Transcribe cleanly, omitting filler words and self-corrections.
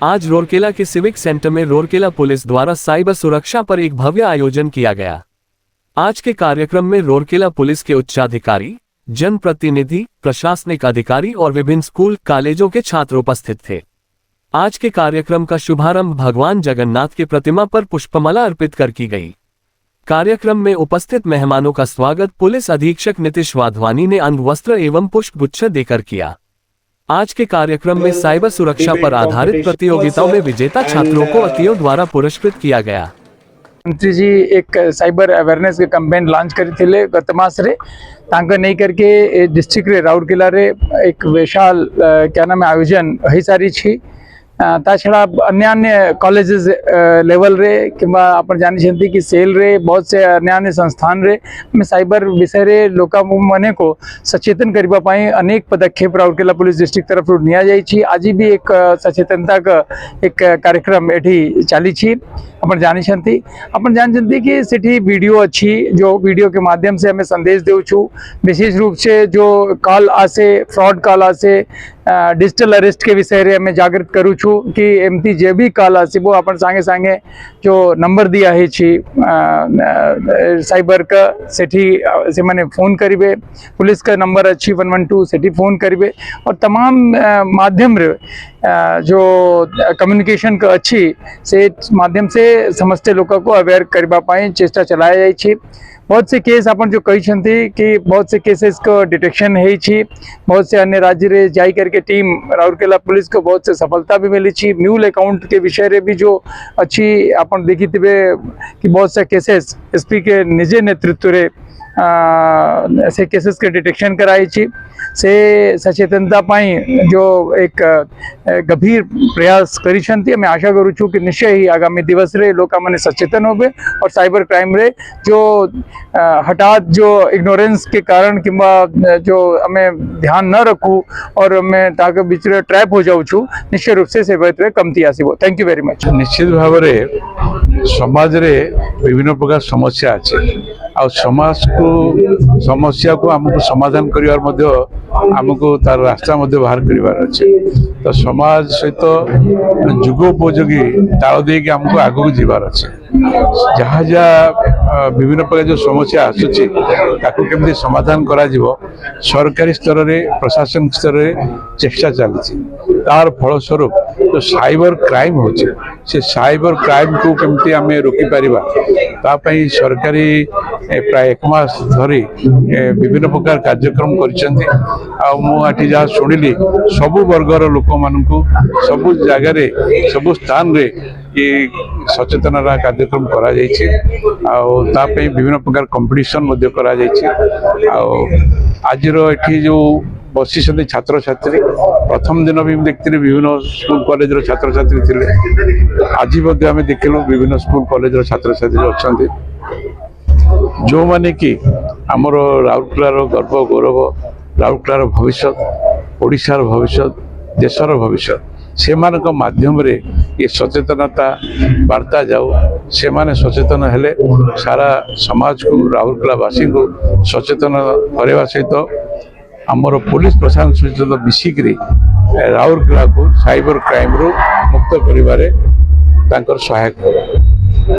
आज रोरकेला के civic centre में रोरकेला पुलिस द्वारा साइबर सुरक्षा पर एक भव्य आयोजन किया गया। आज के कार्यक्रम में रोरकेला पुलिस के उच्चाधिकारी, जनप्रतिनिधि, प्रशासनिक अधिकारी और विभिन्न स्कूल कॉलेजों के छात्र उपस्थित थे। आज के कार्यक्रम का शुभारंभ भगवान जगन्नाथ की प्रतिमा पर पुष्पमाला अर्पित कर की गई। कार्यक्रम में उपस्थित मेहमानों का स्वागत पुलिस अधीक्षक नीतीश वाधवानी ने अंगवस्त्र एवं पुष्पगुच्छ देकर किया। आज के कार्यक्रम में साइबर सुरक्षा पर आधारित प्रतियोगिताओं में विजेता छात्रों को अतिथियों द्वारा पुरस्कृत किया गया। मंत्री जी एक साइबर अवेयरनेस के कैंपेन लॉन्च करी गत मास रे तांका नहीं करके डिस्ट्रिक्ट रे राउरकेला रे एक विशाल क्या नाम आयोजन हो सारी छी। ता छड़ा अन्य कॉलेजेस लेवल रे किंबा आपण जानी कि सेल रे बहुत से अन्य संस्थान रे में साइबर विषय रे लोक माने को सचेतन करबा पाई अनेक पदक्षेप राउरकेला पुलिस डिस्ट्रिक्ट तरफ निया जाई छी। आज भी एक सचेतनता का एक कार्यक्रम एठी चली छी। अपन जानी कि सेठी वीडियो अच्छी जो वीडियो के माध्यम से हमें संदेश देउ छु। विशेष रूप से जो कॉल आसे फ्रॉड कॉल आसे डिजिटल अरेस्ट के विषय रे हमें जागृत करू छु कि एमती जे भी कॉल आसीबो अपन संगे संगे जो नंबर दिया है छी साइबर का सेठी से माने फोन करिवे। पुलिस का नंबर अच्छी 112 सेठी फोन करिवे और तमाम माध्यम रे जो कम्युनिकेशन का अच्छी से माध्यम से समस्त लोगों को अवेयर करबा पाई चेष्टा चलाया जाई छी। बहुत से केस अपन जो कही छंती कि बहुत से केसेस को डिटेक्शन है छी। बहुत से अन्य राज्य रे जाई करके टीम राउरकेला पुलिस को बहुत से सफलता भी मिली छी। म्यूल अकाउंट के विषय रे भी जो अच्छी अपन देखी थे कि बहुत से केसेस एसपी के निजे नेतृत्व रे ऐसे केसेस के डिटेक्शन कराई छी। से सचेतनता पाई जो एक गंभीर प्रयास करी छंती। मैं आशा करू छु कि निश्चय ही आगामी दिवस रे लोक माने सचेतन होबे और साइबर क्राइम रे जो हठात जो इग्नोरेंस के कारण किंबा जो हमें ध्यान न रखू और हमें ताके बीच रे ट्रैप हो जाऊ छु निश्चय रूप से रे कमती आसीबो। Thank you very much. निश्चित भाव रे समाज रे विभिन्न प्रकार समस्या अच्छे आ समाज को समस्या को हमको समाधान करिवार मध्य हमको तार रास्ता मध्य बाहर करिवार अच्छे। तो समाज सहित जुगोपयोगी ताल दे कि हमको आगू जीवार अच्छे। जहाँ जहाँ विभिन्न प्रकार जो समस्या आसुची ताको केमती समाधान करा जीवो सरकारी स्तर रे प्रशासन स्तर रे चेष्टा चली। तार फलस्वरूप जो साइबर क्राइम होचे से साइबर क्राइम को केमती आमे रोकी परिबा तापई सरकारी प्राय एक मास धरी विभिन्न प्रकार कार्यक्रम करिसेंती। आ मु आठी जहाँ शुणिली सबु वर्गर लोक मानू सबु जगह रे सबु स्थान रे ये सचेतना कार्यक्रम करा जायछि। तापई विभिन्न प्रकार कंपटीशन मध्य करा जायछि। आज एठी जो बसी छात्र छात्री प्रथम दिन भी देखते विभिन्न स्कूल कॉलेज छात्र छात्री थे। आज आम देखिलु विभिन्न स्कूल कॉलेज छात्र छात्री अच्छा जो माने कि आमर राउरकेलार गर्व गौरव राउरकेलार भविष्य ओडिशार भविष्य देशर भविष्य से माध्यम रे ये सचेतनता वार्ता जाऊ से माने सचेतन हेले सारा समाज को राउरकेलावासी को सचेतन करवा सहित आमर पुलिस प्रशासन सहित मिसिकी राउरकेला को साइबर क्राइम रु मुक्त करिबारे तांकर सहायक हो।